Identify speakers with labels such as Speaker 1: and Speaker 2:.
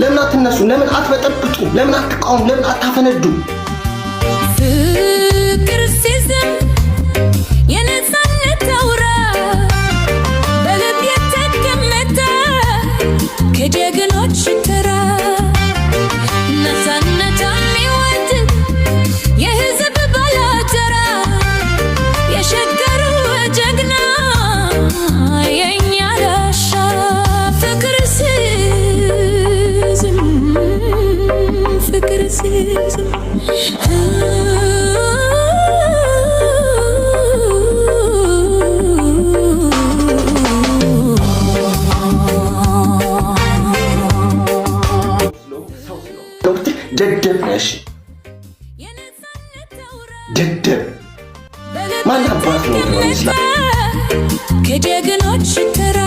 Speaker 1: ለምን አትነሱ? ለምን አትበጠብጡ? ለምን አትቃወሙ? ለምን አታፈነዱ?
Speaker 2: ፍቅር ሲዝም የነፃነት አውራ በልብ የተቀመጠ ከጀግኖች ተራ ነፃነት የሚወድ የህዝብ ባላደራ የሸገሩ ጀግና የኛ ዳሻ ፍቅር ሲዝም ፍቅር ሲዝም
Speaker 1: ደደብ ነሽ ደደብ ማን አባት ነው?
Speaker 2: ከጀግኖች ተራ